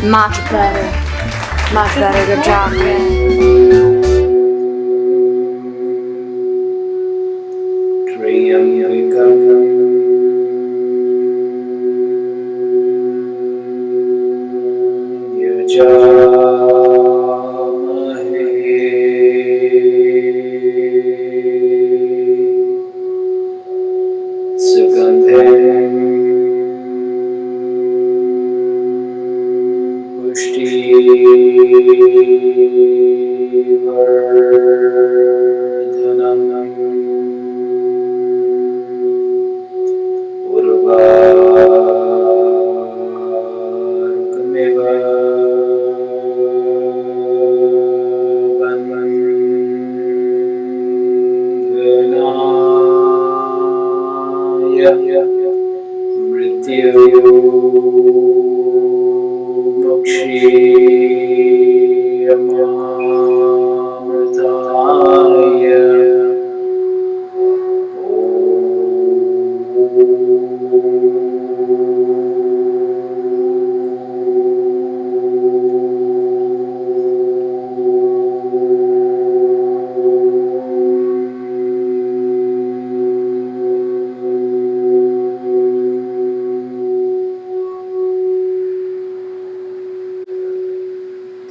Much better. Much better. Good job.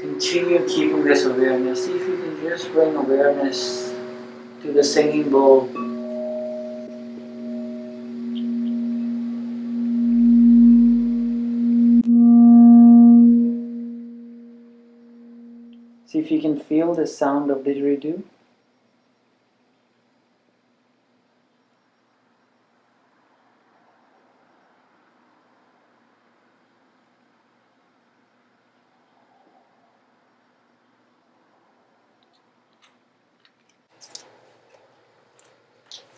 Continue keeping this awareness. See if you can just bring awareness to the singing bowl. See if you can feel the sound of didgeridoo.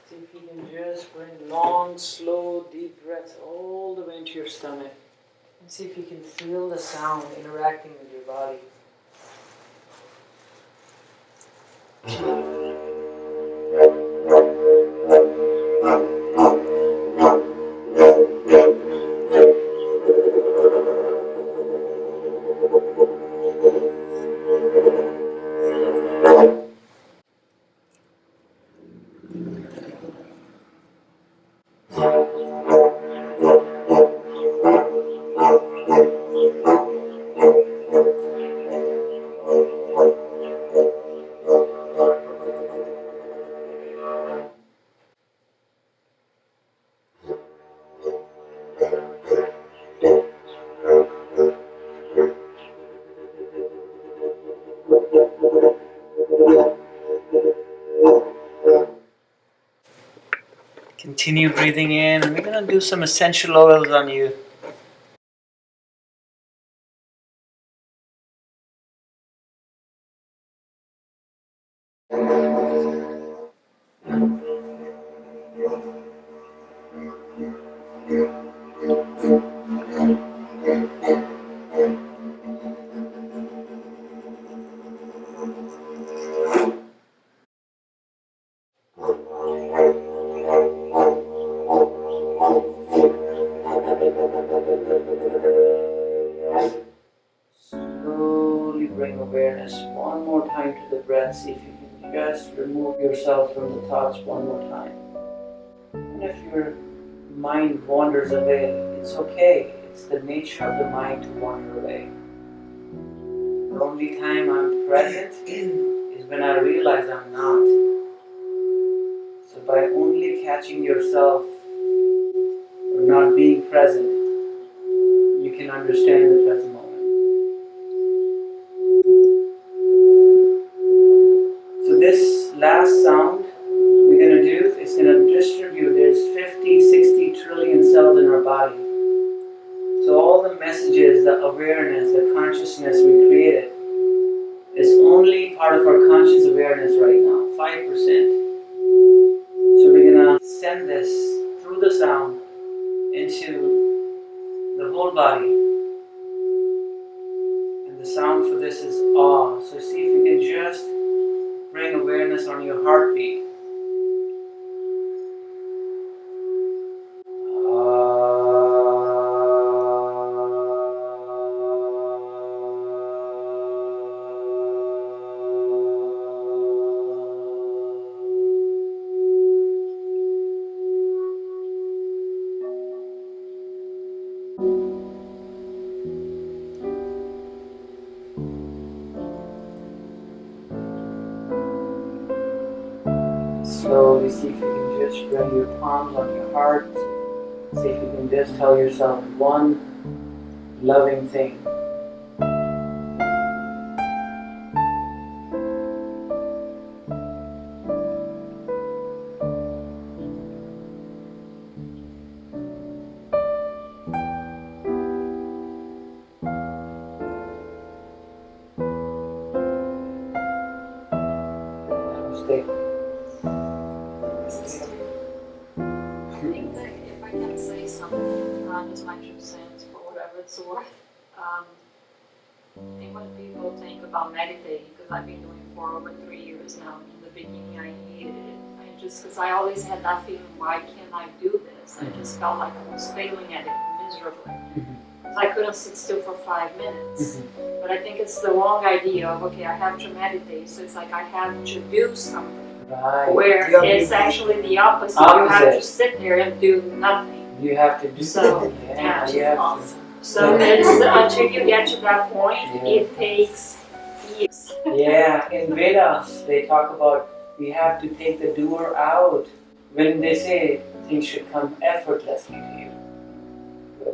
See if you can just bring long, slow, deep breaths all the way into your stomach. And see if you can feel the sound interacting with your body. Continue breathing in, and we're going to do some essential oils on you. Slowly bring awareness one more time to the breath. See if you can just remove yourself from the thoughts one more time. And if your mind wanders away, it's okay. It's the nature of the mind to wander away. The only time I'm present is when I realize I'm not. So by only catching yourself or not being present, you can understand the present moment. So this last sound we're going to do is going to distribute. There's 50, 60 trillion cells in our body. So all the messages, the awareness, the consciousness we created is only part of our conscious awareness right now, 5%. So we're going to send this through the sound into the whole body. And the sound for this is awe. So see if you can just bring awareness on your heartbeat. slowly. See if you can just bring your palms on your heart. See if you can just tell yourself one loving thing. Namaste. I think that if I can say something, just my 2 cents for whatever it's worth, I think when people think about meditating, because I've been doing it for over 3 years now, in the beginning I hated it. Because I always had that feeling, why can't I do this? I just felt like I was failing at it miserably. Because I couldn't sit still for 5 minutes. But I think it's the wrong idea of, okay, I have to meditate, so it's like I have to do something. Right. Where it's actually the opposite. You have to sit there and do nothing. You have to do So, yeah, it's you have awesome. So it's, until you get to that point, it takes years. Yeah, in Vedas they talk about we have to take the doer out. When they say things should come effortlessly to you,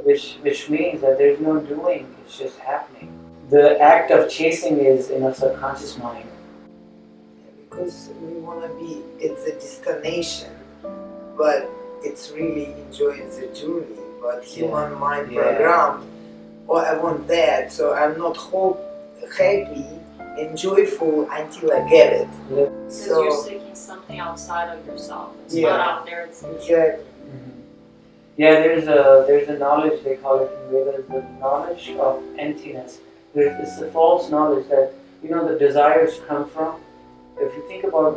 which means that there's no doing, it's just happening. The act of chasing is in our subconscious mind. Because we want to be at the destination, but it's really enjoying the journey. But human mind programmed, oh, I want that, so I'm not happy and joyful until I get it. Because you're seeking something outside of yourself. It's not out there. It's exactly. Yeah, there's a knowledge, they call it in Vedas, the knowledge of emptiness. It's the false knowledge that, the desires come from. If you think about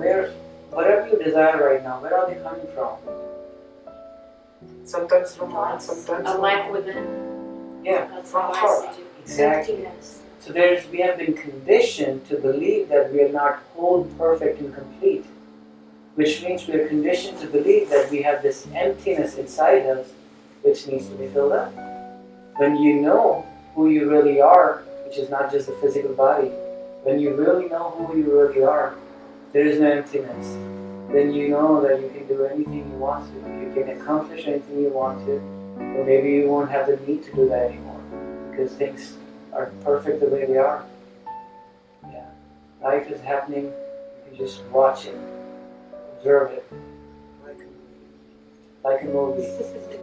whatever you desire right now, where are they coming from? Sometimes from mind, sometimes a lack within. Yeah, That's from how heart. I see it. Exactly. Emptiness. So we have been conditioned to believe that we are not whole, perfect, and complete. Which means we are conditioned to believe that we have this emptiness inside us which needs to be filled up. When you know who you really are, which is not just the physical body, when you really know who you really are, there is no emptiness. Then you know that you can do anything you want to. You can accomplish anything you want to. Or maybe you won't have the need to do that anymore because things are perfect the way they are. Yeah. Life is happening. You can just watch it. Observe it. Like a movie.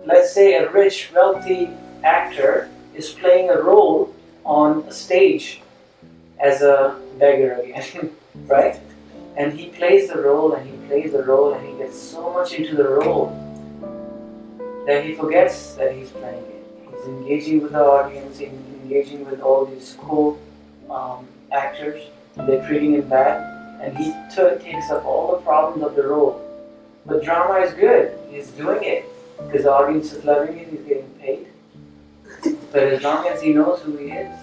Let's say a rich, wealthy actor is playing a role on a stage as a beggar again, right? And he plays the role and he plays the role and he gets so much into the role that he forgets that he's playing it. He's engaging with the audience, he's engaging with all these cool actors. They're treating him bad. And he takes up all the problems of the role. But drama is good. He's doing it because the audience is loving it. He's getting paid. But as long as he knows who he is.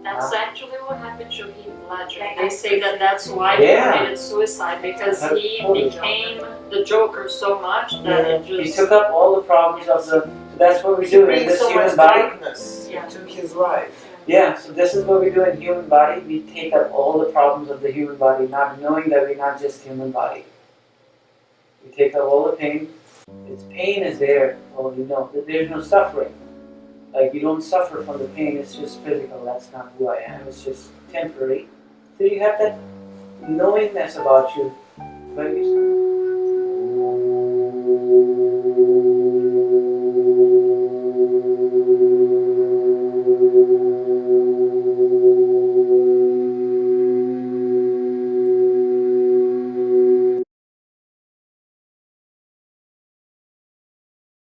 That's actually what happened to Heath Ledger. They say that that's why he committed suicide, because he became the Joker so much that it just... He took up all the problems of the... So that's what we do in this so human much body. darkness into his life. Yeah, so this is what we do in human body. We take up all the problems of the human body, not knowing that we're not just human body. We take up all the pain. Its pain is there, well, you know, there's no suffering. Like, you don't suffer from the pain, it's just physical, that's not who I am, it's just temporary. So you have that knowingness about you. But